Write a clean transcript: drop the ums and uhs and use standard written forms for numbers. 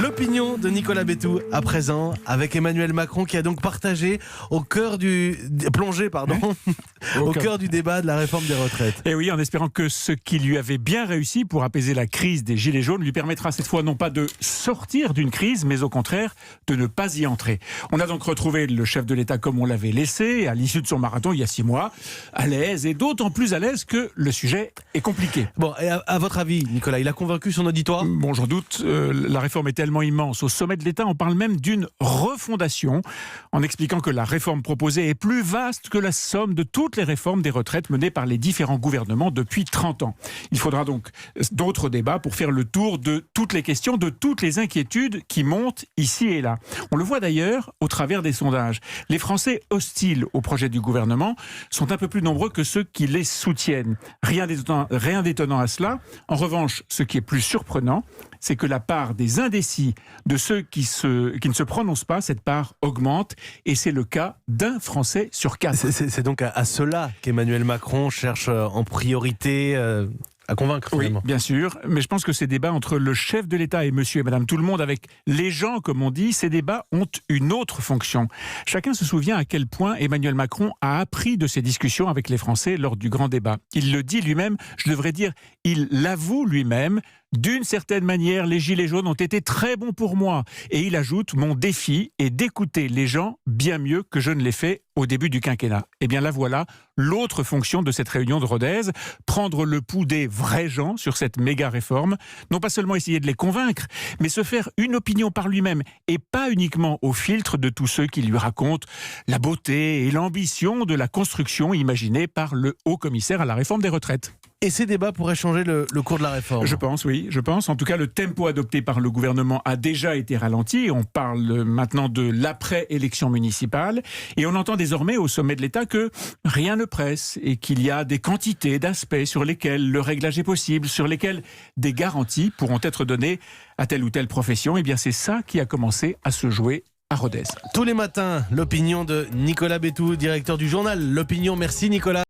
L'opinion de Nicolas Bétou à présent avec Emmanuel Macron qui a donc partagé plongé au cœur du débat de la réforme des retraites. Et oui, en espérant que ce qui lui avait bien réussi pour apaiser la crise des Gilets jaunes lui permettra cette fois non pas de sortir d'une crise, mais au contraire de ne pas y entrer. On a donc retrouvé le chef de l'État comme on l'avait laissé à l'issue de son marathon il y a 6 mois, à l'aise et d'autant plus à l'aise que le sujet est compliqué. Bon, et à votre avis, Nicolas, il a convaincu son auditoire ? Bon, j'en doute. La réforme est tellement immense. Au sommet de l'État, on parle même d'une refondation, en expliquant que la réforme proposée est plus vaste que la somme de toutes les réformes des retraites menées par les différents gouvernements depuis 30 ans. Il faudra donc d'autres débats pour faire le tour de toutes les questions, de toutes les inquiétudes qui montent ici et là. On le voit d'ailleurs au travers des sondages. Les Français hostiles au projet du gouvernement sont un peu plus nombreux que ceux qui les soutiennent. Rien d'étonnant à cela. En revanche, ce qui est plus surprenant, c'est que la part des indécis, de ceux qui ne se prononcent pas, cette part augmente, et c'est le cas d'un Français sur 4. C'est donc à cela qu'Emmanuel Macron cherche en priorité à convaincre finalement. Oui, bien sûr, mais je pense que ces débats entre le chef de l'État et monsieur et madame tout le monde, avec les gens comme on dit, ces débats ont une autre fonction. Chacun se souvient à quel point Emmanuel Macron a appris de ces discussions avec les Français lors du grand débat. Il le dit lui-même, je devrais dire, il l'avoue lui-même. D'une certaine manière, les Gilets jaunes ont été très bons pour moi. Et il ajoute, mon défi est d'écouter les gens bien mieux que je ne l'ai fait au début du quinquennat. Eh bien là voilà l'autre fonction de cette réunion de Rodez, prendre le pouls des vrais gens sur cette méga réforme, non pas seulement essayer de les convaincre, mais se faire une opinion par lui-même et pas uniquement au filtre de tous ceux qui lui racontent la beauté et l'ambition de la construction imaginée par le haut commissaire à la réforme des retraites. Et ces débats pourraient changer le cours de la réforme ? Je pense, oui, je pense. En tout cas, le tempo adopté par le gouvernement a déjà été ralenti. On parle maintenant de l'après-élection municipale. Et on entend désormais au sommet de l'État que rien ne presse et qu'il y a des quantités d'aspects sur lesquels le réglage est possible, sur lesquels des garanties pourront être données à telle ou telle profession. Eh bien, c'est ça qui a commencé à se jouer à Rodez. Tous les matins, l'opinion de Nicolas Bétou, directeur du journal L'Opinion. Merci Nicolas.